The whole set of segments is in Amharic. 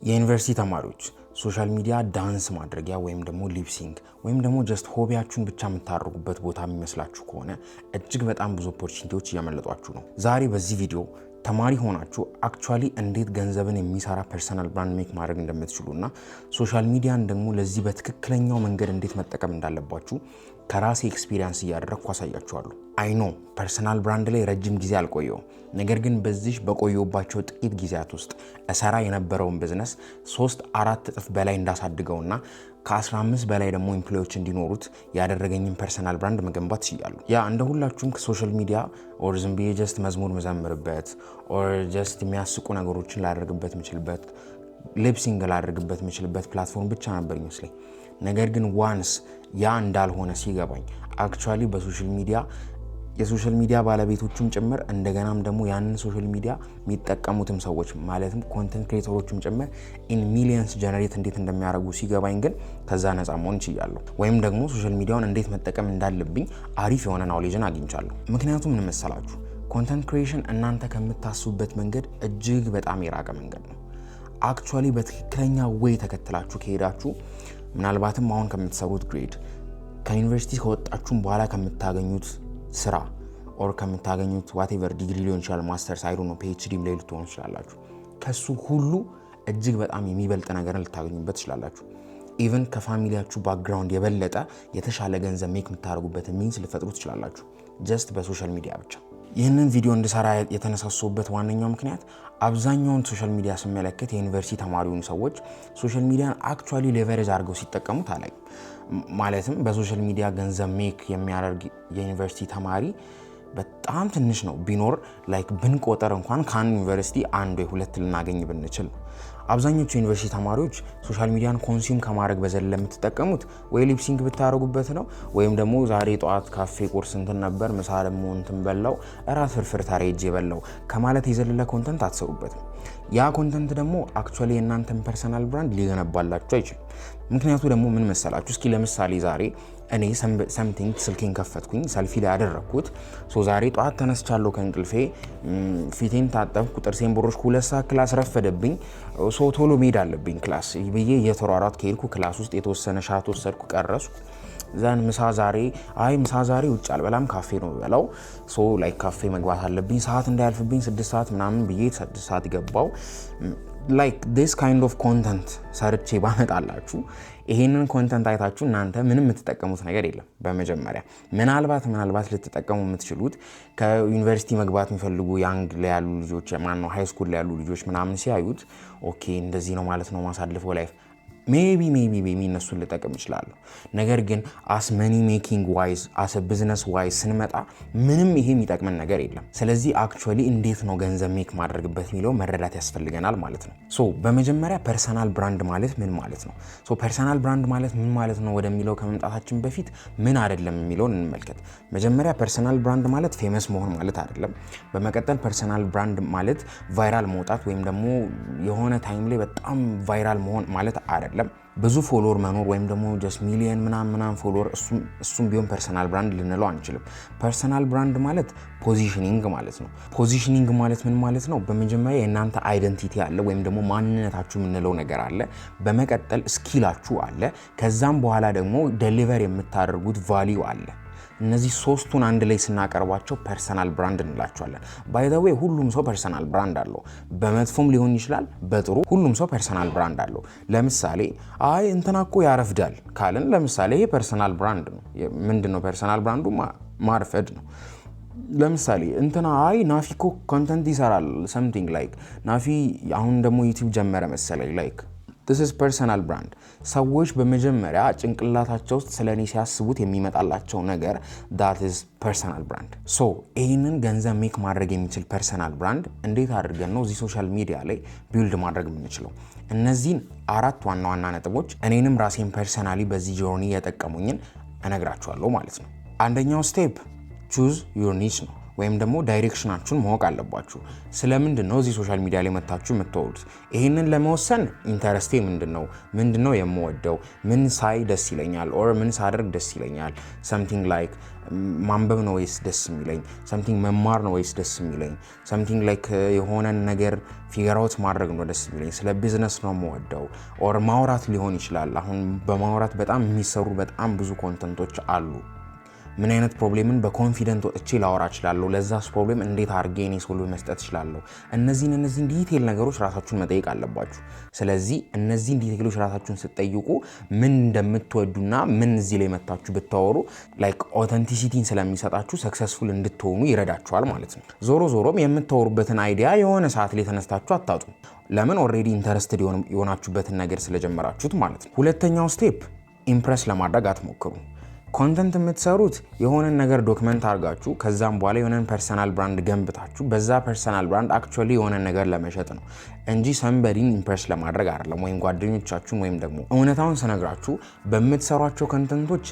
የዩኒቨርሲቲ ተማሪዎች ሶሻል ሚዲያ ዳንስ ማድረጊያ ወይም ደግሞ ሊፕሲንግ ወይም ደግሞ ጀስት ሆቢያችሁን ብቻ የምታደርጉበት ቦታ የሚመስላችሁ ከሆነ እጅግ በጣም ብዙ ኦፖርቹኒቲዎች እያመለጧችሁ ነው። ዛሬ በዚህ ቪዲዮ ተማሪ ሆናችሁ አክቹአሊ እንዴት ገንዘብን የሚሰራ ፐርሰናል ብራንድ ሜክ ማድረግ እንደምትችሉና ሶሻል ሚዲያን ደግሞ ለዚህ በትክክለኛው መንገድ እንዴት መጠቀም እንዳለባችሁ ከራሴ ኤክስፒሪየንስ እያደረግኩ አሳያችኋለሁ። አይ ኖ ፐርሰናል ብራንድ ላይ ረጅም ጊዜ አልቆየው፣ ነገር ግን በዚህ በቆየውባቸው ጥቂት ጊዜያት ውስጥ እሰራ የነበረውን ቢዝነስ 3-4 እጥፍ በላይ እንዳሳድገውና ከ15 በላይ ደግሞ ኤምፕሎይዎች እንዲኖሩት ያደረገኝን ፐርሰናል ብራንድ መገንባት ችያለሁ። ያ እንደ ሁላችሁም ከሶሻል ሚዲያ ኦር ዝም ብዬ ጀስት መዝሙር መዘምርበት ኦር ጀስት የሚያስቁ ነገሮችን ላደርግበት የምችልበት ሊፕሲንግ ላደርግበት የምችልበት ፕላትፎርም ብቻ ነበር ይመስለኝ። ነገር ግን ዋንስ ያ እንዳልሆነ ሲገባኝ አክቹአሊ በሶሻል ሚዲያ የሶሻል ሚዲያ ባለቤቶቹም ጭምር እንደገናም ደግሞ ያንን ሶሻል ሚዲያ የሚጠቀሙትም ሰዎች ማለትም ኮንተንት ክሬተሮቹም ጭምር ኢን ሚሊየንስ ጀነሬት እንዴት እንደሚያደርጉ ሲገባኝ ግን ከዛ ነፃ መሆን ችያለሁ። ወይም ደግሞ ሶሻል ሚዲያውን እንዴት መጠቀም እንዳለብኝ አሪፍ የሆነ ናውሌጅን አግኝቻለሁ። ምክንያቱም ምን መሰላችሁ፣ ኮንተንት ክሪኤሽን እናንተ ከምታስቡበት መንገድ እጅግ በጣም የራቀ መንገድ ነው። አክቹአሊ በትክክለኛ ወይ ተከትላችሁ ከሄዳችሁ ምናልባትም አሁን ከምትሰሩት ግሬድ ከዩኒቨርሲቲ ከወጣችሁም በኋላ ከምታገኙት ስራ ኦር ከምታገኙት ዋቴቨር ዲግሪ ሊሆን ይችላል፣ ማስተርስ አይዱ ነው፣ ፒኤችዲም ላይ ልትሆኑ ትችላላችሁ። ከሱ ሁሉ እጅግ በጣም የሚበልጥ ነገርን ልታገኙበት ትችላላችሁ። ኢቨን ከፋሚሊያችሁ ባክግራውንድ የበለጠ የተሻለ ገንዘብ ሜክ የምታደርጉበትን ሚንስ ልፈጥሩ ትችላላችሁ ጀስት በሶሻል ሚዲያ ብቻ። ይህንን ቪዲዮ እንድሰራ የተነሳሱበት ዋነኛው ምክንያት አብዛኛውን ሶሻል ሚዲያ ስመለከት የዩኒቨርሲቲ ተማሪውን ሰዎች ሶሻል ሚዲያን አክቹአሊ ሌቨሬጅ አድርገው ሲጠቀሙት አላይ። ማለትም በሶሻል ሚዲያ ገንዘብ ሜክ የሚያደርግ የዩኒቨርሲቲ ተማሪ በጣም ትንሽ ነው። ቢኖር ላይክ ብንቆጠር እንኳን ከአንድ ዩኒቨርሲቲ አንድ ወይ ሁለት ልናገኝ ብንችል። አብዛኞቹ ዩኒቨርሲቲ ተማሪዎች ሶሻል ሚዲያን ኮንሱም ከማድረግ በዘለለ የምትጠቀሙት ወይ ሊፕሲንግ ብታደርጉበት ነው፣ ወይም ደግሞ ዛሬ ጠዋት ካፌ ቁርስ እንትን ነበር፣ ምሳ ደግሞ እንትን በላው፣ እራት ፍርፍር ታሬጅ የበላው ከማለት የዘለለ ኮንተንት አትሰሩበትም። ያ ኮንተንት ደግሞ አክቹአሊ የእናንተን ፐርሰናል ብራንድ ሊገነባላችሁ አይችልም። ምክንያቱ ደግሞ ምን መሰላችሁ? እስኪ ለምሳሌ ዛሬ እኔ ሰምቲንግ ስልኬን ከፈትኩኝ፣ ሰልፊ ላይ ያደረኩት ዛሬ ጠዋት ተነስቻለሁ ከእንቅልፌ፣ ፊቴን ታጠብኩ፣ ጥርሴን ቦረሽኩ፣ 2 ሰዓት ክላስ ረፈደብኝ፣ ቶሎ መሄድ አለብኝ ክላስ ብዬ እየተሯሯጥ ከሄድኩ ክላስ ውስጥ የተወሰነ ሻት ወሰድኩ፣ ቀረስኩ። ዛን ምሳ ዛሬ ውጭ አልበላም ካፌ ነው በላው። ላይክ ካፌ መግባት አለብኝ፣ ሰዓት እንዳያልፍብኝ 6 ሰዓት ምናምን ብዬ 6 ሰዓት ገባው። ላይክ this kind of content ሰርቼ ባመጣላችሁ ይሄንን ኮንተንት አይታችሁ እናንተ ምንም የምትጠቀሙት ነገር የለም። በመጀመሪያ ምናልባት ልትጠቀሙ የምትችሉት ከዩኒቨርሲቲ መግባት የሚፈልጉ ያንግ ላይ ያሉ ልጆች ማነው ሃይ ስኩል ላይ ያሉ ልጆች ምናምን ሲያዩት ኦኬ እንደዚህ ነው ማለት ነው ማሳልፈው ላይፍ ሜቢ እነሱን ልጠቀም ይችላሉ። ነገር ግን አስ መኒ ሜኪንግ ዋይዝ አስ ቢዝነስ ዋይዝ ስንመጣ ምንም ይሄ የሚጠቅመን ነገር የለም። ስለዚህ አክቹአሊ እንዴት ነው ገንዘብ ሜክ ማድረግበት የሚለው መረዳት ያስፈልገናል ማለት ነው። በመጀመሪያ ፐርሰናል ብራንድ ማለት ምን ማለት ነው? ፐርሰናል ብራንድ ማለት ምን ማለት ነው ወደሚለው ከመምጣታችን በፊት ምን አይደለም የሚለውን እንመልከት። መጀመሪያ ፐርሰናል ብራንድ ማለት ፌመስ መሆን ማለት አይደለም። በመቀጠል ፐርሰናል ብራንድ ማለት ቫይራል መውጣት ወይም ደግሞ የሆነ ታይም ላይ በጣም ቫይራል መሆን ማለት አይደለም። ብዙ ፎሎወር መኖር ወይም ደግሞ ጀስት ሚሊየን ምናምን ፎሎወር እሱም ቢሆን ፐርሰናል ብራንድ ልንለው አንችልም። ፐርሰናል ብራንድ ማለት ፖዚሽኒንግ ማለት ነው። ፖዚሽኒንግ ማለት ምን ማለት ነው? በመጀመሪያ የእናንተ አይደንቲቲ አለ ወይም ደግሞ ማንነታችሁ የምንለው ነገር አለ። በመቀጠል ስኪላችሁ አለ። ከዛም በኋላ ደግሞ ዴሊቨር የምታደርጉት ቫልዩ አለ። እነዚህ ሶስቱን አንድ ላይ ስናቀርባቸው ፐርሰናል ብራንድ እንላቸዋለን። ባይ ዘ ዌይ ሁሉም ሰው ፐርሰናል ብራንድ አለው። በመጥፎም ሊሆን ይችላል፣ በጥሩ ሁሉም ሰው ፐርሰናል ብራንድ አለው። ለምሳሌ እንትና እኮ ያረፍዳል ካልን ለምሳሌ ይሄ ፐርሰናል ብራንድ ነው። ምንድነው ፐርሰናል ብራንዱ? ማርፈድ ነው። ለምሳሌ እንትና ናፊ እኮ ኮንተንት ይሰራል something like ናፊ አሁን ደግሞ ዩቲዩብ ጀመረ መሰለኝ like this is personal brand። ሰዎች በመጀመሪያ ጭንቅላታቸው ውስጥ ስለኔ ሲያስቡት የሚመጣላቸው ነገር that is personal brand። ይህንን ገንዘብ ሜክ ማድረግ የሚችል personal brand እንዴት አድርገን ነው እዚህ ሶሻል ሚዲያ ላይ ቢልድ ማድረግ የምንችለው? እነዚህን 4 ዋና ነጥቦች እኔንም ራሴን ፐርሰናሊ በዚህ ጆርኒ የጠቀሙኝን እነግራችኋለሁ ማለት ነው። አንደኛው ስቴፕ choose your niche ነው ወይም ደግሞ ዳይሬክሽናችሁን ማወቅ አለባችሁ። ስለምንድነው እዚህ ሶሻል ሚዲያ ላይ መታችሁ የምትወዱት? ይሄንን ለመወሰን ኢንተረስቴ ምንድነው የምወደው፣ ምን ሳይ ደስ ይለኛል ኦር ምን ሳደርግ ደስ ይለኛል፣ something like ማንበብ ነው ወይስ ደስ የሚለኝ፣ something መማር ነው ወይስ ደስ የሚለኝ፣ something like የሆነ ነገር ፊገር አውት ማድረግ ነው ደስ የሚለኝ፣ ስለ ቢዝነስ ነው የምወደው ኦር ማውራት ሊሆን ይችላል። አሁን በማውራት በጣም የሚሰሩ በጣም ብዙ ኮንተንቶች አሉ። ምን አይነት ፕሮብሌምን በኮንፊደንት ወጥቼ ላወራ እችላለሁ፣ ለዛስ ፕሮብሌም እንዴት አድርጌ እኔ ሶሉሽን መስጠት እችላለሁ። እነዚህን ዲቴይል ነገሮች ራሳችሁን መጠየቅ አለባችሁ። ስለዚህ እነዚህን ዲቴይሎች ራሳችሁን ስትጠይቁ ምን እንደምትወዱና ምን እዚህ ላይ መታችሁ ብታወሩ ላይክ ኦተንቲሲቲን ስለሚሰጣችሁ ሰክሰስፉል እንድትሆኑ ይረዳችኋል ማለት ነው። ዞሮም የምታወሩበትን አይዲያ የሆነ ሰዓት ላይ ተነስታችሁ አታጡም። ለምን ኦልሬዲ ኢንተረስትድ የሆናችሁበትን ነገር ስለጀመራችሁት ማለት ነው። ሁለተኛው ስቴፕ ኢምፕረስ ለማድረግ አትሞክሩ። ኮንተንት የምትሰሩት የሆነን ነገር ዶክመንት አድርጋችሁ ከዛም በኋላ የሆነን ፐርሰናል ብራንድ ገንብታችሁ በዛ ፐርሰናል ብራንድ አክቹአሊ የሆነን ነገር ለመሸጥ ነው እንጂ ሰምበዲን ኢምፕረስ ለማድረግ አይደለም። ወይም ጓደኞቻችሁን ወይም ደግሞ እውነታውን ስነግራችሁ በምትሰሯቸው ኮንተንቶች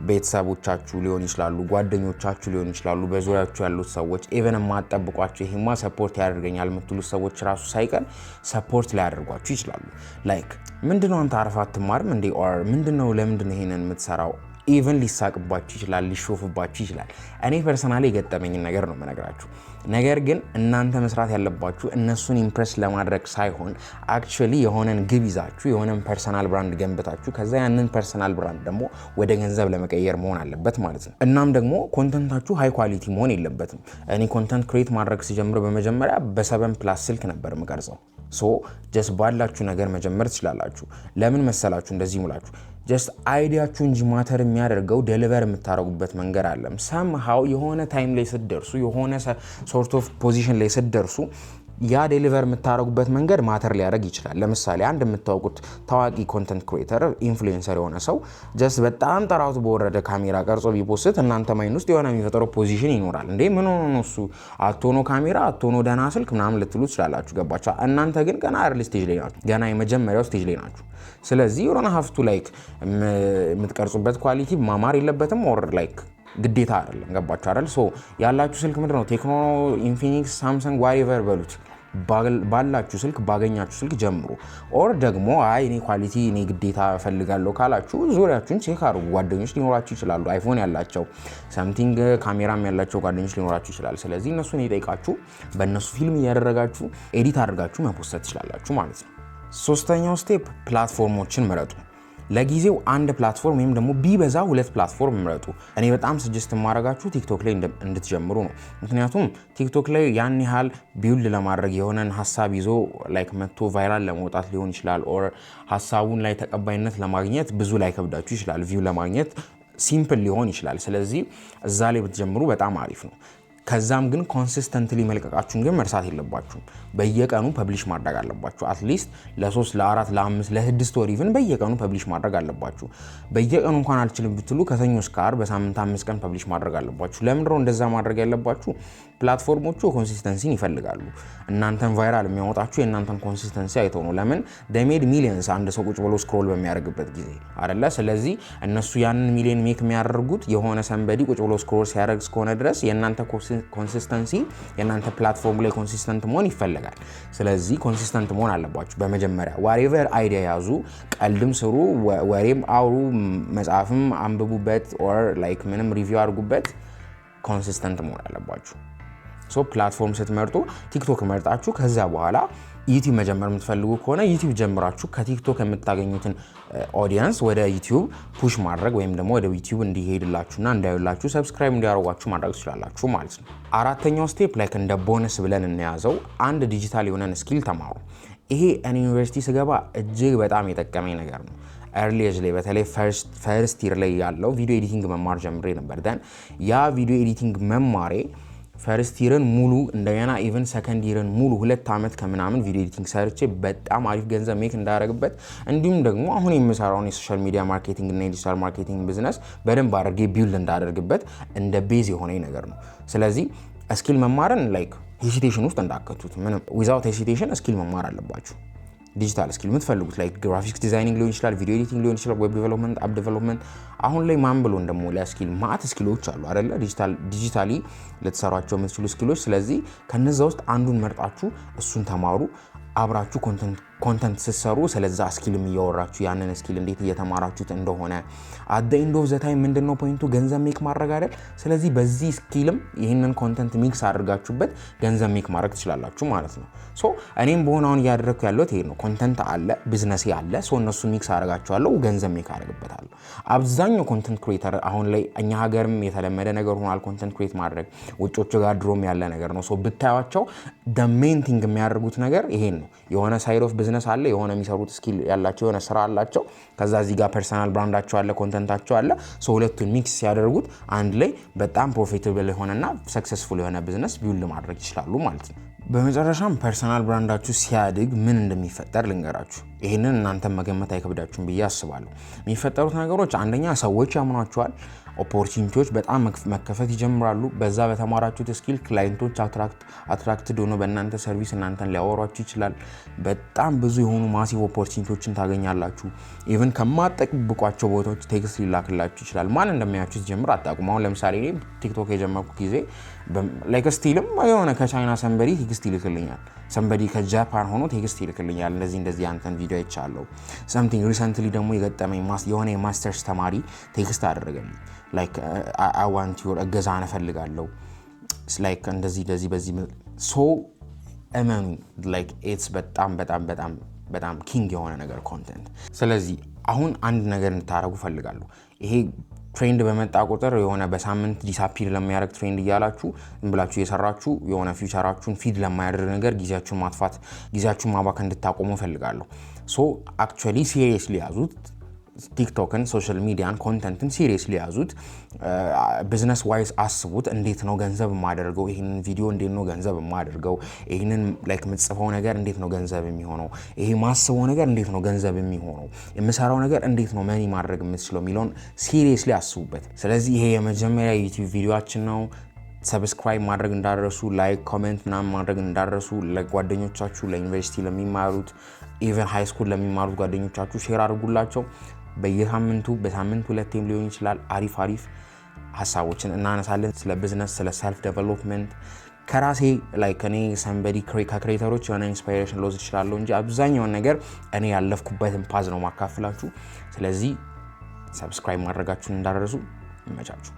ቤተሰቦቻችሁ ሊሆን ይችላሉ፣ ጓደኞቻችሁ ሊሆን ይችላሉ፣ በዙሪያችሁ ያሉት ሰዎች ኢቨን የማትጠብቋቸው ይሄማ ሰፖርት ያደርገኛል የምትሉት ሰዎች ራሱ ሳይቀር ሰፖርት ሊያደርጓችሁ ይችላሉ። ላይክ ምንድነው አንተ አርፋ አትማርም እንዴ ኦር ምንድነው ለምንድነው ይሄንን የምትሰራው? ኢቨን ሊሳቅባችሁ ይችላል፣ ሊሾፍባችሁ ይችላል። እኔ ፐርሰናሊ የገጠመኝን ነገር ነው የምነግራችሁ። ነገር ግን እናንተ መስራት ያለባችሁ እነሱን ኢምፕረስ ለማድረግ ሳይሆን አክቹአሊ የሆነን ግብ ይዛችሁ የሆነን ፐርሰናል ብራንድ ገንብታችሁ ከዛ ያንን ፐርሰናል ብራንድ ደግሞ ወደ ገንዘብ ለመቀየር መሆን አለበት ማለት ነው። እናም ደግሞ ኮንተንታችሁ ሃይ ኳሊቲ መሆን የለበትም። እኔ ኮንተንት ክሬት ማድረግ ሲጀምር በመጀመሪያ በ7+ ስልክ ነበር የምቀርጸው። ጀስት ባላችሁ ነገር መጀመር ትችላላችሁ። ለምን መሰላችሁ እንደዚህ ሙላችሁ ጀስት አይዲያችሁ እንጂ ማተር የሚያደርገው ዴሊቨር የምታረጉበት መንገድ አለም። ሰምሃው የሆነ ታይም ላይ ስትደርሱ የሆነ ሶርት ኦፍ ፖዚሽን ላይ ስትደርሱ ያ ዴሊቨር የምታረጉበት መንገድ ማተር ሊያደርግ ይችላል። ለምሳሌ አንድ የምታውቁት ታዋቂ ኮንተንት ክሬተር ኢንፍሉዌንሰር የሆነ ሰው ጀስት በጣም ጠራውት በወረደ ካሜራ ቀርጾ ቢፖስት እናንተ ማይን ውስጥ የሆነ የሚፈጠረው ፖዚሽን ይኖራል። እንዴ ምን ሆኖ ነው እሱ አቶኖ ካሜራ አቶኖ ደህና ስልክ ምናምን ልትሉ ትችላላችሁ። ገባችሁ? እናንተ ግን ገና አርሊ ስቴጅ ላይ ናችሁ፣ ገና የመጀመሪያው ስቴጅ ላይ ናችሁ። ስለዚህ ዩሮና ሀፍቱ ላይክ የምትቀርጹበት ኳሊቲ ማማር የለበትም ኦር ላይክ ግዴታ አይደለም። ገባችሁ አይደል? ያላችሁ ስልክ ምንድነው ቴክኖ፣ ኢንፊኒክስ፣ ሳምሰንግ ዋሪቨር በሉት ባላችሁ ስልክ ባገኛችሁ ስልክ ጀምሩ። ኦር ደግሞ አይ እኔ ኳሊቲ እኔ ግዴታ ፈልጋለሁ ካላችሁ ዙሪያችሁን ቼክ አድርጉ። ጓደኞች ሊኖራችሁ ይችላሉ፣ አይፎን ያላቸው ሰምቲንግ ካሜራም ያላቸው ጓደኞች ሊኖራችሁ ይችላል። ስለዚህ እነሱን ይጠይቃችሁ በእነሱ ፊልም እያደረጋችሁ ኤዲት አድርጋችሁ መፖስት ትችላላችሁ ማለት ነው። ሶስተኛው ስቴፕ ፕላትፎርሞችን ምረጡ። ለጊዜው አንድ ፕላትፎርም ወይም ደግሞ ቢበዛ 2 ፕላትፎርም ምረጡ። እኔ በጣም ሰጀስት ማድረጋችሁ ቲክቶክ ላይ እንድትጀምሩ ነው። ምክንያቱም ቲክቶክ ላይ ያን ያህል ቢውልድ ለማድረግ የሆነን ሀሳብ ይዞ ላይክ መጥቶ ቫይራል ለመውጣት ሊሆን ይችላል ኦር ሀሳቡን ላይ ተቀባይነት ለማግኘት ብዙ ላይ ከብዳችሁ ይችላል። ቪው ለማግኘት ሲምፕል ሊሆን ይችላል። ስለዚህ እዛ ላይ ብትጀምሩ በጣም አሪፍ ነው። ከዛም ግን ኮንሲስተንትሊ መልቀቃችሁን ግን መርሳት የለባችሁም። በየቀኑ ፐብሊሽ ማድረግ አለባችሁ። አትሊስት ለ3 ለ4 ለ5 ለ6 ወር ኢቭን በየቀኑ ፐብሊሽ ማድረግ አለባችሁ። በየቀኑ እንኳን አልችልም ብትሉ ከሰኞ እስከ ዓርብ በሳምንት 5 ቀን ፐብሊሽ ማድረግ አለባችሁ። ለምንድነው እንደዛ ማድረግ ያለባችሁ? ፕላትፎርሞቹ ኮንሲስተንሲን ይፈልጋሉ። እናንተን ቫይራል የሚያወጣችሁ የእናንተን ኮንሲስተንሲ አይተው ነው። ለምን ዴሜድ ሚሊየንስ አንድ ሰው ቁጭ ብሎ ስክሮል በሚያደርግበት ጊዜ አይደለ? ስለዚህ እነሱ ያንን ሚሊየን ሜክ የሚያደርጉት የሆነ ሰንበዲ ቁጭ ብሎ ስክሮል ሲያደርግ እስከሆነ ድረስ የእናንተ ኮንሲስተንሲ የእናንተ ፕላትፎርም ላይ ኮንሲስተንት መሆን ይፈልጋል። ስለዚህ ኮንሲስተንት መሆን አለባችሁ። በመጀመሪያ ዋሬቨር አይዲያ ያዙ፣ ቀልድም ስሩ፣ ወሬም አውሩ፣ መጽሐፍም አንብቡበት ኦር ላይክ ምንም ሪቪው አድርጉበት። ኮንሲስተንት መሆን አለባችሁ። ፕላትፎርም ስትመርጡ ቲክቶክ መርጣችሁ ከዛ በኋላ ዩቲዩብ መጀመር የምትፈልጉ ከሆነ ዩቲዩብ ጀምራችሁ ከቲክቶክ የምታገኙትን ኦዲየንስ ወደ ዩቲዩብ ፑሽ ማድረግ ወይም ደግሞ ወደ ዩቲዩብ እንዲሄድላችሁና እንዳይውላችሁ ሰብስክራይብ እንዲያደርጓችሁ ማድረግ ትችላላችሁ ማለት ነው። አራተኛው ስቴፕ ላይክ እንደ ቦነስ ብለን እንያዘው፣ አንድ ዲጂታል የሆነን ስኪል ተማሩ። ይሄ እኔ ዩኒቨርሲቲ ስገባ እጅግ በጣም የጠቀመኝ ነገር ነው። ኤርሊ ኤጅ ላይ በተለይ ፈርስት ይር ላይ ያለው ቪዲዮ ኤዲቲንግ መማር ጀምሬ ነበር። ደን ያ ቪዲዮ ኤዲቲንግ መማሬ ፈርስት ይርን ሙሉ እንደገና ኢቨን ሰከንድ ይርን ሙሉ 2 ዓመት ከምናምን ቪዲዮ ኤዲቲንግ ሰርቼ በጣም አሪፍ ገንዘብ ሜክ እንዳደረግበት እንዲሁም ደግሞ አሁን የምሰራውን የሶሻል ሚዲያ ማርኬቲንግ እና የዲጂታል ማርኬቲንግ ቢዝነስ በደንብ አድርጌ ቢልድ እንዳደርግበት እንደ ቤዝ የሆነኝ ነገር ነው። ስለዚህ ስኪል መማርን ላይክ ሄሲቴሽን ውስጥ እንዳከቱት ምንም ዊዛውት ሄሲቴሽን ስኪል መማር አለባችሁ። ዲጂታል ስኪል የምትፈልጉት ላይክ ግራፊክስ ዲዛይኒንግ ሊሆን ይችላል፣ ቪዲዮ ኤዲቲንግ ሊሆን ይችላል፣ ዌብ ዲቨሎፕመንት፣ አፕ ዲቨሎፕመንት። አሁን ላይ ማን ብሎ እንደሞላ ስኪል ማት ስኪሎች አሉ አይደለ? ዲጂታሊ ልትሰሯቸው የምትችሉ ስኪሎች። ስለዚህ ከነዛ ውስጥ አንዱን መርጣችሁ እሱን ተማሩ። አብራችሁ ኮንተንት ስትሰሩ ስለዛ ስኪልም እያወራችሁ ያንን ስኪል እንዴት እየተማራችሁት እንደሆነ at the end of the time ምንድነው ፖይንቱ ገንዘብ ሜክ ማድረግ አይደል? ስለዚህ በዚህ ስኪልም ይሄንን ኮንተንት ሚክስ አድርጋችሁበት ገንዘብ ሜክ ማድረግ ትችላላችሁ ማለት ነው። ሶ እኔም በሆነውን ያደረኩ ያለሁት ይሄ ነው። ኮንተንት አለ፣ ቢዝነስ አለ። ሶ እነሱ ሚክስ አድርጋቸዋለሁ፣ ገንዘብ ሜክ አድርግበታለሁ። አብዛኛው ኮንተንት ክሬተር አሁን ላይ እኛ ሀገርም የተለመደ ነገር ሆኗል ኮንተንት ክሬት ማድረግ፣ ውጮች ጋር ድሮም ያለ ነገር ነው። ሶ ብታያቸው the main thing የሚያደርጉት ነገር ይሄን ነው። የሆነ ሳይድ ኦፍ ቢዝነስ አለ፣ የሆነ የሚሰሩት ስኪል ያላቸው የሆነ ስራ አላቸው። ከዛ እዚህ ጋር ፐርሰናል ብራንዳቸው አለ፣ ኮንተንታቸው አለ። ሶ ሁለቱን ሚክስ ሲያደርጉት አንድ ላይ በጣም ፕሮፊታብል የሆነና ሰክሰስፉል የሆነ ቢዝነስ ቢውልድ ማድረግ ይችላሉ ማለት ነው። በመጨረሻም ፐርሰናል ብራንዳችሁ ሲያድግ ምን እንደሚፈጠር ልንገራችሁ። ይሄንን እናንተም መገመት አይከብዳችሁም ብዬ አስባለሁ። የሚፈጠሩት ነገሮች አንደኛ ሰዎች ያምኗችኋል። ኦፖርቹኒቲዎች በጣም መከፈት ይጀምራሉ። በዛ በተማራችሁት ስኪል ክላይንቶች አትራክትድ ሆኖ በእናንተ ሰርቪስ እናንተን ሊያወሯችሁ ይችላል። በጣም ብዙ የሆኑ ማሲቭ ኦፖርቹኒቲዎችን ታገኛላችሁ። ኢቭን ከማትጠብቋቸው ቦታዎች ቴክስት ሊላክላችሁ ይችላል። ማን እንደሚያችሁ ሲጀምር አታውቁም። አሁን ለምሳሌ እኔ ቲክቶክ የጀመርኩት ጊዜ ላይክ ስቲልም የሆነ ከቻይና ሰንበዲ ቴክስት ይልክልኛል፣ ሰንበዲ ከጃፓን ሆኖ ቴክስት ይልክልኛል። እንደዚህ አንተን ቪዲዮ አይቻለሁ something recently ደግሞ የገጠመኝ የሆነ የማስተርስ ተማሪ ቴክስት አደረገልኝ like I want your እገዛ እፈልጋለሁ like እንደዚህ በዚህ so እመኑ like it's በጣም ኪንግ የሆነ ነገር ኮንተንት። ስለዚህ አሁን አንድ ነገር እንድታረጉ ፈልጋለሁ። ይሄ ትሬንድ በመጣ ቁጥር የሆነ በሳምንት ዲሳፒር ለሚያደርግ ትሬንድ እያላችሁ እንብላችሁ የሰራችሁ የሆነ ፊውቸራችሁን ፊድ ለማያደርግ ነገር ጊዜያችሁን ማጥፋት ጊዜያችሁን ማባከን እንድታቆሙ ፈልጋለሁ። ሶ አክቹአሊ ሲሪየስሊ ያዙት። ቲክቶክን ሶሻል ሚዲያን ኮንተንትን ሲሪየስሊ ያዙት። ቢዝነስ ዋይዝ አስቡት። እንዴት ነው ገንዘብ የማደርገው? ይሄንን ቪዲዮ እንዴት ነው ገንዘብ የማደርገው? ይሄንን ላይክ የምጽፈው ነገር እንዴት ነው ገንዘብ የሚሆነው? ይሄ ማስበው ነገር እንዴት ነው ገንዘብ የሚሆነው? የምሰራው ነገር እንዴት ነው መኒ ማድረግ የምትችለው የሚለውን ሲሪየስሊ አስቡበት። ስለዚህ ይሄ የመጀመሪያ ዩቲዩብ ቪዲዮአችን ነው። ሰብስክራይብ ማድረግ እንዳደረሱ፣ ላይክ ኮሜንት ምናምን ማድረግ እንዳደረሱ፣ ለጓደኞቻችሁ ለዩኒቨርሲቲ ለሚማሩት ኢቨን ሃይ ስኩል ለሚማሩት ጓደኞቻችሁ ሼር አድርጉላቸው። በየሳምንቱ በሳምንት ሁለቴም ሊሆን ይችላል አሪፍ ሀሳቦችን እናነሳለን። ስለ ቢዝነስ፣ ስለ ሰልፍ ዴቨሎፕመንት ከራሴ ላይክ እኔ ሰምበዲ ከክሬተሮች የሆነ ኢንስፓይሬሽን ልወስድ እችላለሁ እንጂ አብዛኛውን ነገር እኔ ያለፍኩበትን ፓዝ ነው ማካፍላችሁ። ስለዚህ ሰብስክራይብ ማድረጋችሁን እንዳደረሱ ይመቻችሁ።